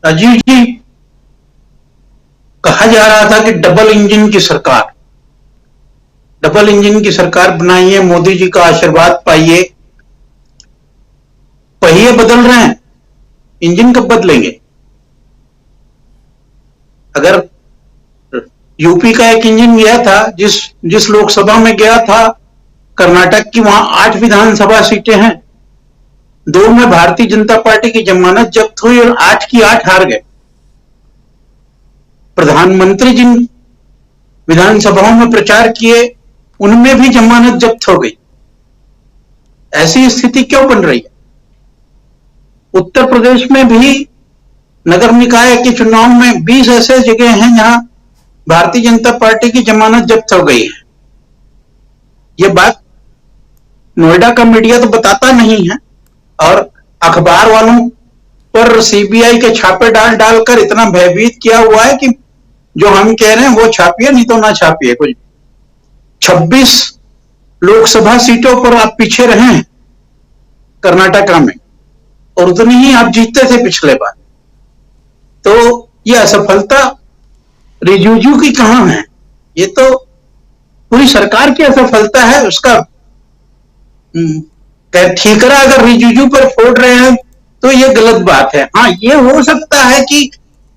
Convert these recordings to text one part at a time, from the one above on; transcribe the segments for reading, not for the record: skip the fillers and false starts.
राजीव जी, कहा जा रहा था कि डबल इंजन की सरकार बनाइए, मोदी जी का आशीर्वाद पाइए। पहिए बदल रहे हैं, इंजन कब बदलेंगे? अगर यूपी का एक इंजन गया था, जिस लोकसभा में गया था कर्नाटक की, वहां 8 विधानसभा सीटें हैं, 2 में भारतीय जनता पार्टी की जमानत जब्त हुई और 8 की 8 हार गए। प्रधानमंत्री जिन विधानसभाओं में प्रचार किए, उनमें भी जमानत जब्त हो गई। ऐसी स्थिति क्यों बन रही है? उत्तर प्रदेश में भी नगर निकाय के चुनाव में 20 ऐसे जगह हैं जहां भारतीय जनता पार्टी की जमानत जब्त हो गई है। ये बात नोएडा का मीडिया तो बताता नहीं है, और अखबार वालों पर सीबीआई के छापे डाल डालकर इतना भयभीत किया हुआ है कि जो हम कह रहे हैं वो छापिए, नहीं तो ना छापिए। कुछ 26 लोकसभा सीटों पर आप पीछे रहे हैं कर्नाटका में, और उतनी ही आप जीतते थे पिछले बार। तो ये असफलता रिजिजू की कहां है? ये तो पूरी सरकार की असफलता है। उसका ठीकरा अगर रिजिजू पर फोड़ रहे हैं तो ये गलत बात है। हाँ, ये हो सकता है कि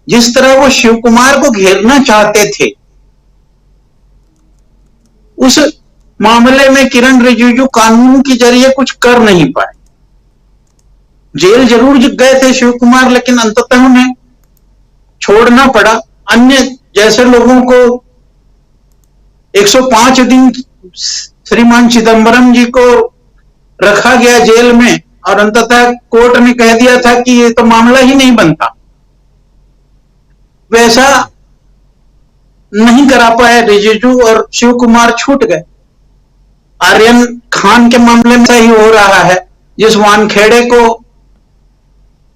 जिस तरह वो शिव कुमार को घेरना चाहते थे, उस मामले में किरण रिजिजू कानून के जरिए कुछ कर नहीं पाए। जेल जरूर गए थे शिव कुमार, लेकिन अंततः उन्हें छोड़ना पड़ा। अन्य जैसे लोगों को 105 दिन श्रीमान चिदंबरम जी को रखा गया जेल में, और अंततः कोर्ट ने कह दिया था कि ये तो मामला ही नहीं बनता। वैसा नहीं करा पाए रिजिजू, और शिव कुमार छूट गए। आर्यन खान के मामले में सही हो रहा है, जिस वानखेड़े को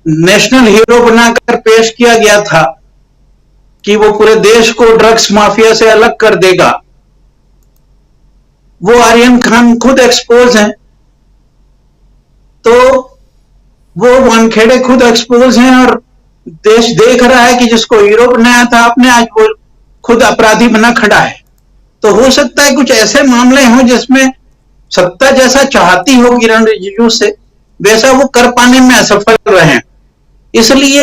नेशनल हीरो बनाकर पेश किया गया था कि वो पूरे देश को ड्रग्स माफिया से अलग कर देगा, वो आर्यन खान खुद एक्सपोज हैं। तो वो वानखेड़े खुद एक्सपोज हैं, और देश देख रहा है कि जिसको हीरो बनाया था आपने, आज वो खुद अपराधी बना खड़ा है। तो हो सकता है कुछ ऐसे मामले हों जिसमें सत्ता जैसा चाहती हो किरण रिजिजू से, वैसा वो कर पाने में असफल रहे। इसलिए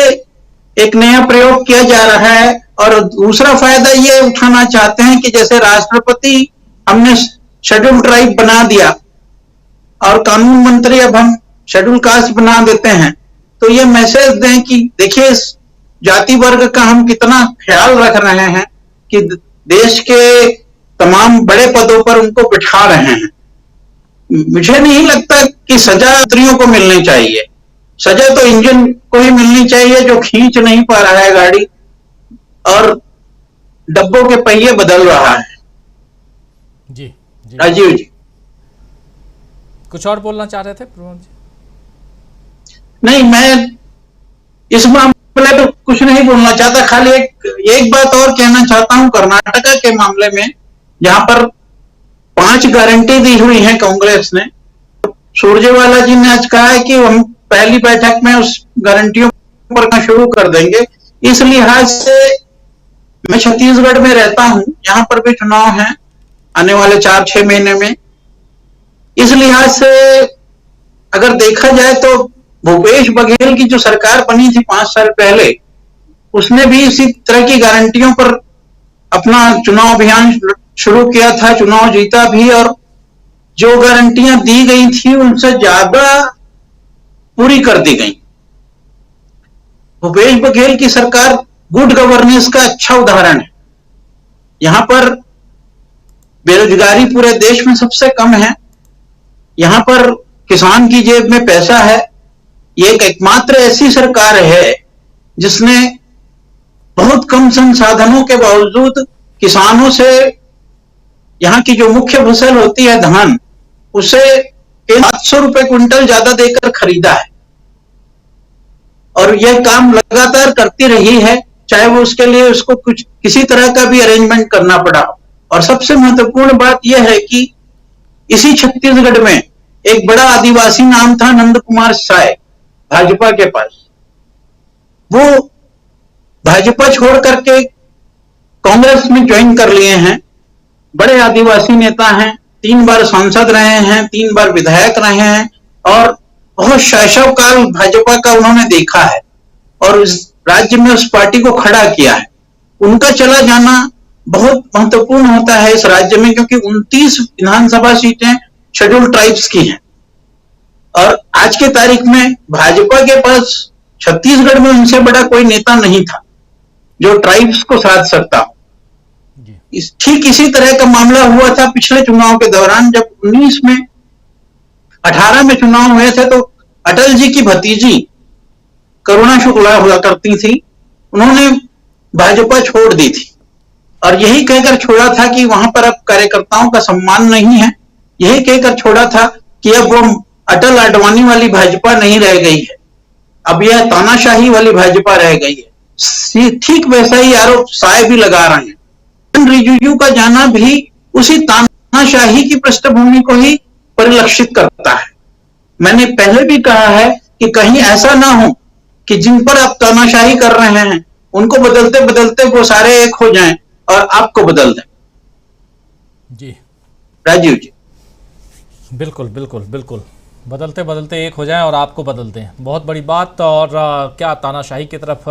एक नया प्रयोग किया जा रहा है। और दूसरा फायदा ये उठाना चाहते हैं कि जैसे राष्ट्रपति हमने शेड्यूल ट्राइब बना दिया और कानून मंत्री अब हम शेड्यूल कास्ट बना देते हैं, तो ये मैसेज दें कि देखिए इस जाति वर्ग का हम कितना ख्याल रख रहे हैं कि देश के तमाम बड़े पदों पर उनको बिठा रहे हैं। मुझे नहीं लगता कि सजा मंत्रियों को मिलनी चाहिए। सजा तो इंजन को ही मिलनी चाहिए जो खींच नहीं पा रहा है गाड़ी और डब्बों के पहिए बदल रहा है। जी जी राजीव जी, कुछ और बोलना चाह रहे थे प्रमोद जी? नहीं, मैं इस मामले पर कुछ नहीं बोलना चाहता। खाली एक बात और कहना चाहता हूं कर्नाटका के मामले में, जहां पर 5 गारंटी दी हुई है कांग्रेस ने। सुरजेवाला जी ने आज कहा है कि हम पहली बैठक में उस गारंटियों पर शुरू कर देंगे। इस लिहाज से मैं छत्तीसगढ़ में रहता हूं, यहां पर भी चुनाव है आने वाले 4-6 महीने में। इस लिहाज से अगर देखा जाए तो भूपेश बघेल की जो सरकार बनी थी 5 साल पहले, उसने भी इसी तरह की गारंटियों पर अपना चुनाव अभियान शुरू किया था, चुनाव जीता भी, और जो गारंटियां दी गई थी उनसे ज्यादा पूरी कर दी गई। भूपेश बघेल की सरकार गुड गवर्नेंस का अच्छा उदाहरण है। यहां पर बेरोजगारी पूरे देश में सबसे कम है, यहां पर किसान की जेब में पैसा है। ये एक एकमात्र ऐसी सरकार है जिसने बहुत कम संसाधनों के बावजूद किसानों से यहां की जो मुख्य फसल होती है धान, उसे 700 रुपए क्विंटल ज्यादा देकर खरीदा है। और यह काम लगातार करती रही है, चाहे वो उसके लिए उसको कुछ किसी तरह का भी अरेंजमेंट करना पड़ा। और सबसे महत्वपूर्ण बात यह है कि इसी छत्तीसगढ़ में एक बड़ा आदिवासी नाम था नंद कुमार साय, भाजपा के पास। वो भाजपा छोड़ करके कांग्रेस में ज्वाइन कर लिए हैं, बड़े आदिवासी नेता हैं, 3 बार सांसद रहे हैं, 3 बार विधायक रहे हैं और बहुत शैशव काल भाजपा का उन्होंने देखा है और इस राज्य में उस पार्टी को खड़ा किया है। उनका चला जाना बहुत महत्वपूर्ण होता है इस राज्य में, क्योंकि 29 विधानसभा सीटें शेड्यूल्ड ट्राइब्स की हैं और आज के तारीख में भाजपा के पास छत्तीसगढ़ में उनसे बड़ा कोई नेता नहीं था जो ट्राइब्स को साध सकता हो। ठीक इसी तरह का मामला हुआ था पिछले चुनाव के दौरान, जब 18 में चुनाव हुए थे तो अटल जी की भतीजी करुणा शुक्ला हुआ करती थी, उन्होंने भाजपा छोड़ दी थी और यही कहकर छोड़ा था कि वहां पर अब कार्यकर्ताओं का सम्मान नहीं है, यही कहकर छोड़ा था कि अब वो अटल आडवाणी वाली भाजपा नहीं रह गई है, अब यह तानाशाही वाली भाजपा रह गई है। ठीक वैसा ही आरोप साय भी लगा रहे हैं। रिजिजू का जाना भी उसी तानाशाही की पृष्ठभूमि को ही परिलक्षित करता है। मैंने पहले भी कहा है कि कहीं ऐसा ना हो कि जिन पर आप तानाशाही कर रहे हैं उनको बदलते बदलते वो सारे एक हो जाएं और आपको बदल दें। जी राजीव जी, बिल्कुल बिल्कुल बिल्कुल, बदलते बदलते एक हो जाएं और आपको बदल दें, बहुत बड़ी बात। और क्या तानाशाही की तरफ